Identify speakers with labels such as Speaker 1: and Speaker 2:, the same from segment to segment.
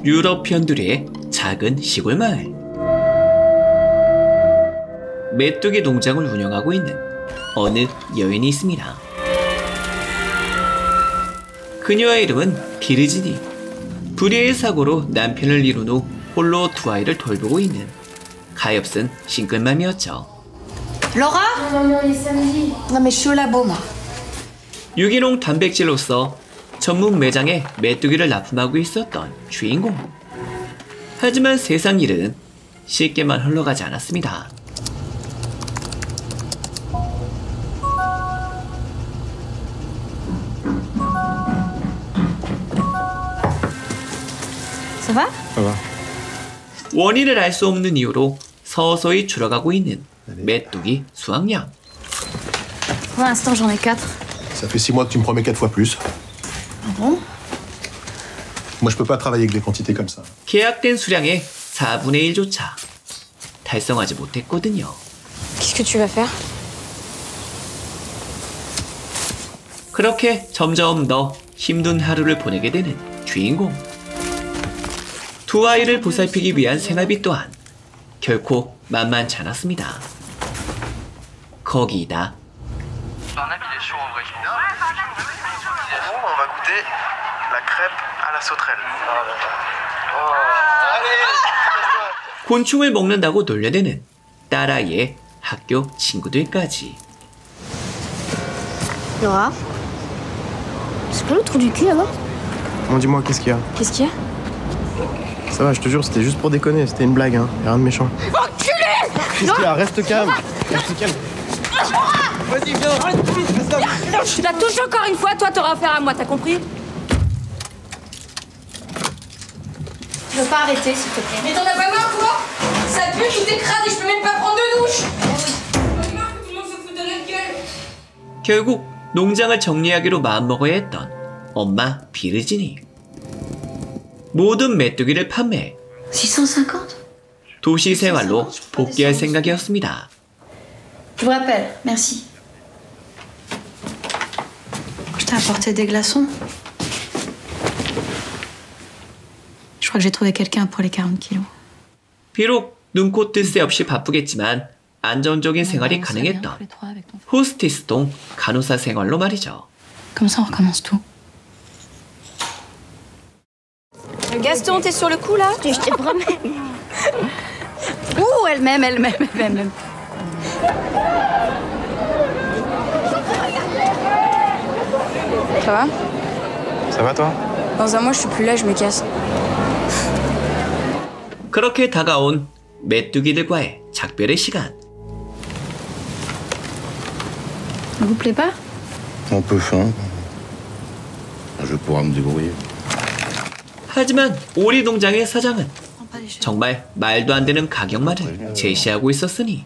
Speaker 1: 유러피언들의 작은 시골 마을. 메뚜기 농장을 운영하고 있는 어느 여인이 있습니다. 그녀의 이름은 비르지니. 불의의 사고로 남편을 잃은 후 홀로 두 아이를 돌보고 있는 가엾은 싱글맘이었죠.
Speaker 2: Laura? Non mais je suis au labo moi.
Speaker 1: 유기농 단백질로서 전문 매장에 메뚜기를 납품하고 있었던 주인공. 하지만 세상 일은 쉽게만 흘러가지 않았습니다.
Speaker 2: Ça va?
Speaker 3: Ça va.
Speaker 1: 원인을 알 수 없는 이유로 서서히 줄어가고 있는 메뚜기 수확량.
Speaker 2: Pour l'instant j'en ai 4.
Speaker 3: Ça fait 6 mois que tu me promets 4 fois plus.
Speaker 2: Ah bon?
Speaker 3: Moi, je peux pas travailler avec des quantités comme ça.
Speaker 1: 계약된 수량의 4분의 1조차 달성하지 못했거든요.
Speaker 2: Qu'est-ce que tu vas faire?
Speaker 1: 그렇게 점점 더 힘든 하루를 보내게 되는 주인공. 두 아이를 보살피기 위한 생활비 또한 결코 만만치 않았습니다. 거기다
Speaker 4: Barnab, il est chaud en vrai. Bon, on va goûter la crêpe à la sauterelle.
Speaker 1: 곤충을 먹는다고 놀려대는 딸아이의 학교 친구들까지.
Speaker 2: Laura? C'est pas le trou du cul là-bas?
Speaker 5: Bon, dis-moi, qu'est-ce qu'il y a?
Speaker 2: Qu'est-ce qu'il y a?
Speaker 5: Ça va, je te jure, c'était juste pour déconner, c'était une blague, hein. Y'a rien de méchant.
Speaker 2: Enculé!
Speaker 5: Qu'est-ce qu'il y a? Reste calme. Reste calme. Vas-y, viens, arrête, vite, fais ça.
Speaker 2: Je la touche encore une fois, toi t'auras affaire à moi, t'as compris? Tu veux pas arrêter s'il te plaît?
Speaker 6: Mais t'en as pas marre, toi? Ça pue, tout est crade et je peux même pas prendre de douche! J'en ai marre que tout le monde se foute de notre gueule!
Speaker 1: 결국 농장을 정리하기로 마음먹어야 했던 엄마 비르지니. 모든 메뚜기를 판매,
Speaker 2: 650?
Speaker 1: 도시 생활로 복귀할 생각이었습니다.
Speaker 2: Je vous rappelle, merci. Je t'ai apporté des glaçons. Je crois que j'ai trouvé quelqu'un pour les 40 kilos.
Speaker 1: 비록 눈코 뜰 새 없이 바쁘겠지만 안정적인 생활이 가능했던 호스티스동 간호사 생활로 말이죠.
Speaker 2: Comme ça on recommence tout. Gaston, t'es sur le coup là? Je te promets. Ouh, elle m'aime. Ça va?
Speaker 5: Ça va, toi?
Speaker 2: Dans un mois, je suis plus là, je me casse.
Speaker 1: 그렇게 다가온 메뚜기들과의 작별의 시간.
Speaker 2: Ça vous plaît pas?
Speaker 7: Un peu fin. Je vais pouvoir me débrouiller.
Speaker 1: 하지만 오리 농장의 사장은 정말 말도 안 되는 가격만을 제시하고 있었으니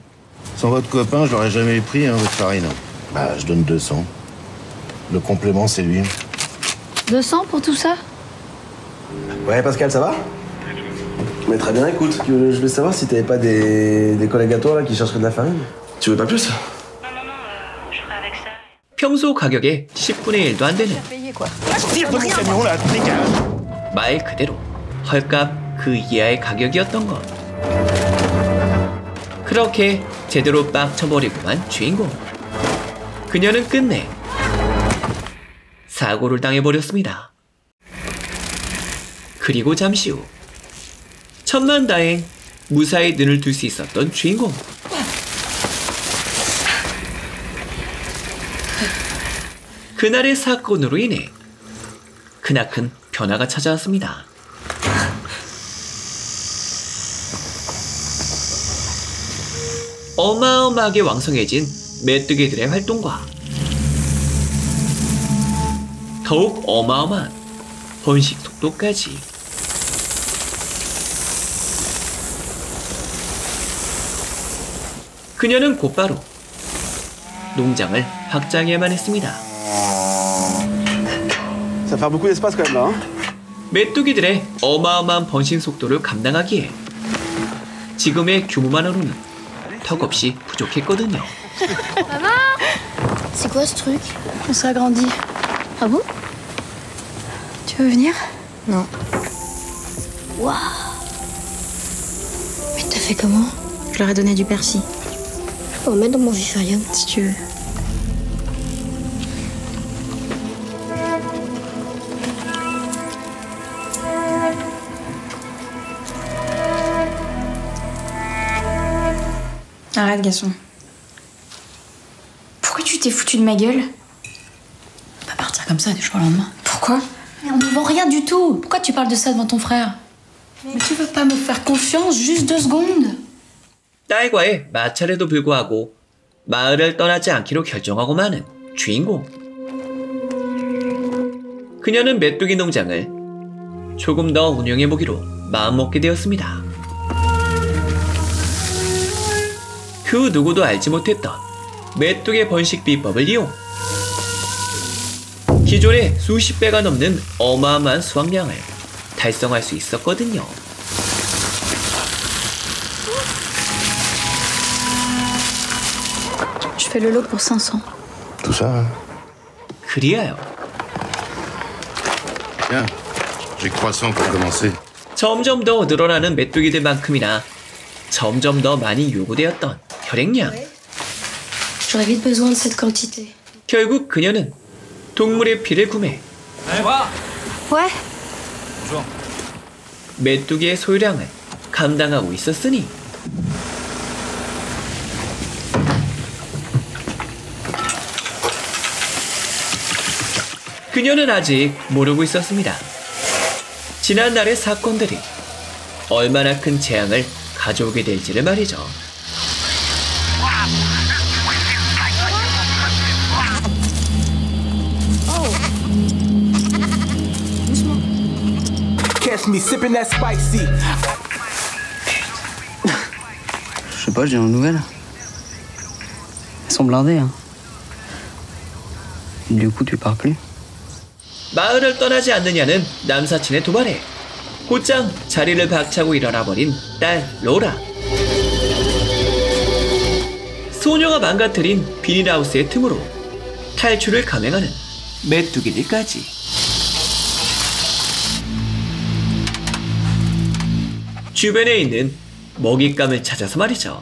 Speaker 7: Sans votre copain, je l'aurais jamais pris, hein, votre farine. Bah, je donne 200. Le complément, c'est lui.
Speaker 2: 200 pour tout ça?
Speaker 8: Ouais, Pascal, ça va? Mais très bien, écoute, je voulais savoir si t'avais pas des collègues à toi là qui chercheraient de la farine. Tu veux pas plus?
Speaker 1: 평소 가격의 10분의 1도 안 되는
Speaker 5: Tire de mon camion, là, dégage.
Speaker 1: 말 그대로 헐값 그 이하의 가격이었던 것. 그렇게 제대로 빡쳐버리고만 주인공. 그녀는 끝내 사고를 당해버렸습니다. 그리고 잠시 후 천만다행 무사히 눈을 뜰 수 있었던 주인공. 그날의 사건으로 인해 크나큰 변화가 찾아왔습니다. 어마어마하게 왕성해진 메뚜기들의 활동과 더욱 어마어마한 번식 속도까지. 그녀는 곧바로 농장을 확장해야만 했습니다.
Speaker 8: Ça va faire beaucoup d'espace quand même là, hein?
Speaker 1: 메뚜기들의 어마어마한 번식 속도를 감당하기에 지금의 규모만으로는 턱없이 부족했거든요.
Speaker 2: C'est quoi ce truc? On s'agrandit. Ah bon? Tu Tu veux venir?
Speaker 9: Non.
Speaker 2: Waouh! Mais t'as fait comment?
Speaker 9: Je leur ai donné du persil.
Speaker 2: Je peux en mettre dans mon vivarium
Speaker 9: Si tu veux. Arrête, Gaston. Pourquoi tu t'es foutu de ma gueule?
Speaker 2: Pas partir comme ça du jour au lendemain.
Speaker 9: Pourquoi?
Speaker 2: Mais on ne vend rien du tout. Pourquoi tu parles de ça devant ton frère? Mais tu veux pas me faire confiance juste 2 secondes?
Speaker 1: 딸과의 마찰에도 불구하고 마을을 떠나지 않기로 결정하고 마는 주인공. 그녀는 메뚜기 농장을 조금 더 운영해보기로 마음먹게 되었습니다. 그 누구도 알지 못했던 메뚜기 번식 비법을 이용 기존의 수십 배가 넘는 어마어마한 수확량을 달성할 수 있었거든요.
Speaker 9: Je fais le lot pour 500.
Speaker 7: Tout ça, hein.
Speaker 1: 그리하여
Speaker 7: Tiens, j'ai croissant pour commencer.
Speaker 1: 점점 더 늘어나는 메뚜기들만큼이나 점점 더 많이 요구되었던 혈액량.
Speaker 2: J'aurais vite besoin de cette quantité.
Speaker 1: 결국 그녀는 동물의 피를 구매.
Speaker 9: Ouais.
Speaker 1: 메뚜기의 소유량을 감당하고 있었으니 그녀는 아직 모르고 있었습니다. 지난날의 사건들이 얼마나 큰 재앙을 가져오게 될지를 말이죠.
Speaker 5: Catch me sipping that spicy.
Speaker 10: Je sais pas, j'ai une nouvelle. Elles sont blindées, hein. Du coup, tu pars plus.
Speaker 1: 마을을 떠나지 않느냐는 남사친의 도발에 곧장 자리를 박차고 일어나 버린 딸 로라. 소녀가 망가뜨린 비닐하우스의 틈으로 탈출을 감행하는 메뚜기들까지. 주변에 있는 먹잇감을 찾아서 말이죠.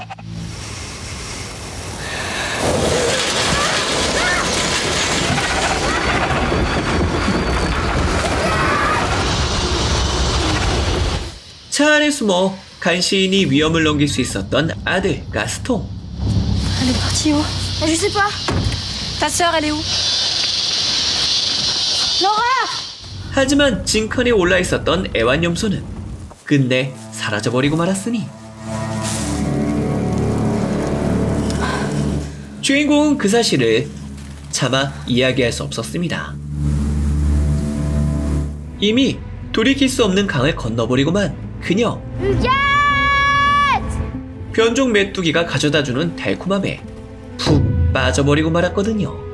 Speaker 1: 차 안에 숨어 간신히 위험을 넘길 수 있었던 아들 가스통.
Speaker 2: Elle est partie où? Je sais pas. Ta sœur, elle est où? Laura!
Speaker 1: 하지만 징컨에 올라 있었던 애완염소는 끝내 사라져버리고 말았으니 주인공은 그 사실을 차마 이야기할 수 없었습니다. 이미 돌이킬 수 없는 강을 건너버리고만 그녀. 변종 메뚜기가 가져다주는 달콤함에 푹 빠져버리고 말았거든요.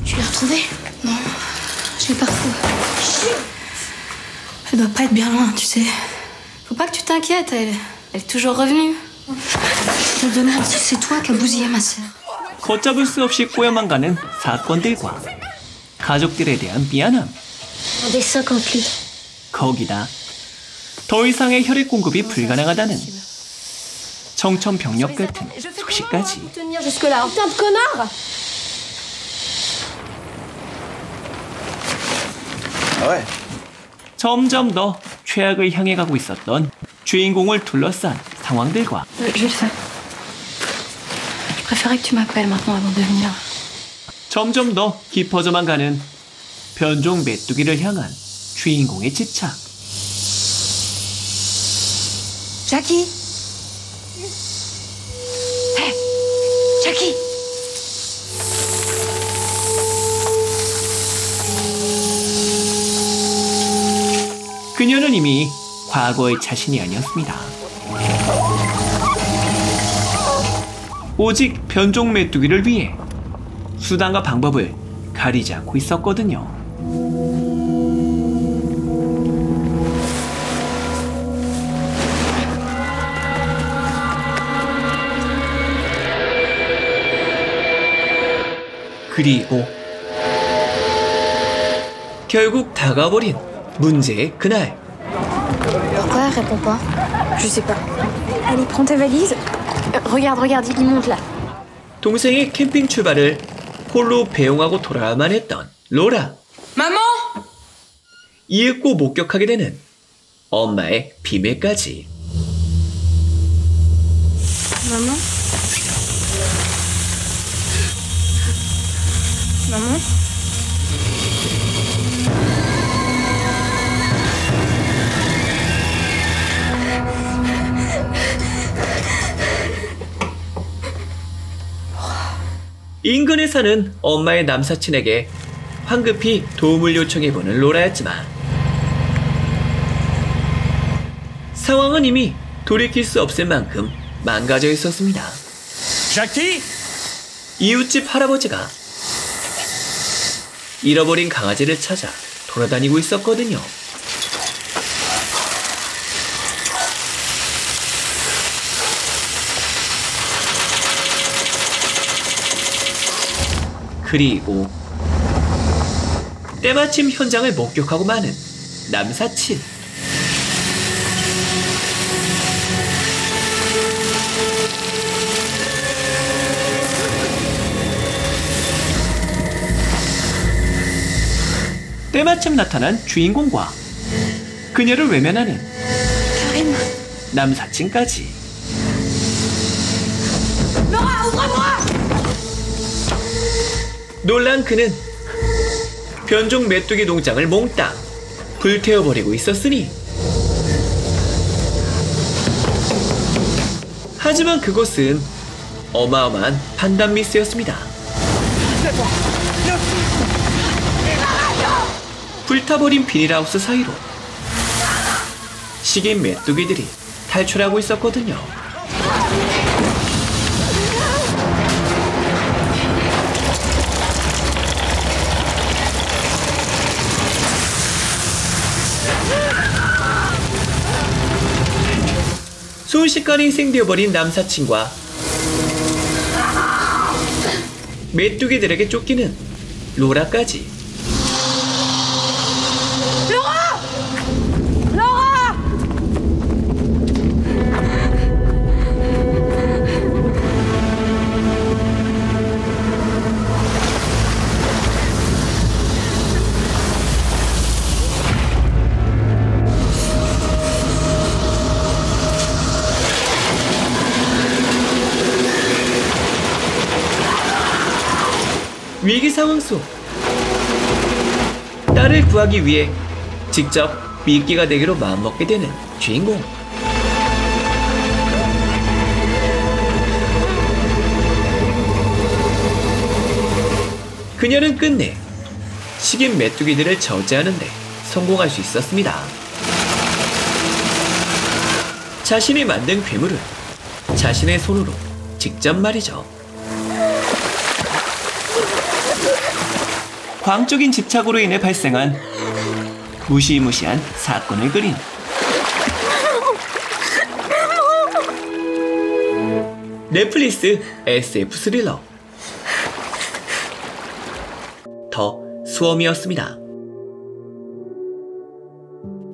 Speaker 2: Tu l'as retrouvée? Non, je l'ai pas retrouvée. Elle doit pas être bien loin, tu sais. Faut pas que tu t'inquiètes, elle est toujours revenue. Je me demande si c'est toi qui as bousillé ma sœur.
Speaker 1: 걷잡을 수 없이 꼬여만 가는 사건들과 가족들에 대한 미안함.
Speaker 2: Des 50 litres.
Speaker 1: 거기다 더 이상의 혈액 공급이 불가능하다는 청천벽력 같은 소식까지.
Speaker 2: Tenir jusque-là. Putain de connard!
Speaker 8: Ah ouais.
Speaker 1: 점점 더 최악을 향해 가고 있었던 주인공을 둘러싼 상황들과
Speaker 2: Je vais le faire. Je préférais que tu m'appelles maintenant avant de venir.
Speaker 1: 점점 더 깊어져만 가는 변종 메뚜기를 향한 주인공의 집착.
Speaker 2: Jackie! Hé! Jackie!
Speaker 1: 그녀는 이미 과거의 자신이 아니었습니다. 오직 변종 메뚜기를 위해 수단과 방법을 가리지 않고 있었거든요. 그리고 결국 다가버린 문제의 그날.
Speaker 9: Pourquoi elle répond pas? Je sais pas. Allez, prends tes valises. Regarde, il monte là.
Speaker 1: 동생의 캠핑 출발을 홀로 배웅하고 돌아야만 했던 로라.
Speaker 6: Maman!
Speaker 1: 이윽고 목격하게 되는 엄마의 비밀까지.
Speaker 9: Maman? Maman?
Speaker 1: 인근에 사는 엄마의 남사친에게 황급히 도움을 요청해보는 로라였지만 상황은 이미 돌이킬 수 없을 만큼 망가져 있었습니다.
Speaker 5: Jackie?
Speaker 1: 이웃집 할아버지가 잃어버린 강아지를 찾아 돌아다니고 있었거든요. 그리고 때마침 현장을 목격하고 마는 남사친. 때마침 나타난 주인공과 그녀를 외면하는 남사친까지. 놀란 그는 변종 메뚜기 농장을 몽땅 불태워버리고 있었으니, 하지만 그곳은 어마어마한 판단 미스였습니다. 불타버린 비닐하우스 사이로 식인 메뚜기들이 탈출하고 있었거든요. 순식간에 희생되어버린 남사친과 메뚜기들에게 쫓기는 로라까지. 위기 상황 속 딸을 구하기 위해 직접 미끼가 되기로 마음먹게 되는 주인공. 그녀는 끝내 식인 메뚜기들을 저지하는데 성공할 수 있었습니다. 자신이 만든 괴물을 자신의 손으로 직접 말이죠. 광적인 집착으로 인해 발생한 무시무시한 사건을 그린 넷플릭스 SF 스릴러 더 수험이었습니다.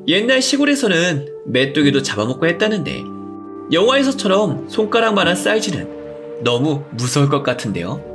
Speaker 1: 옛날 시골에서는 메뚜기도 잡아먹고 했다는데 영화에서처럼 손가락만한 사이즈는 너무 무서울 것 같은데요.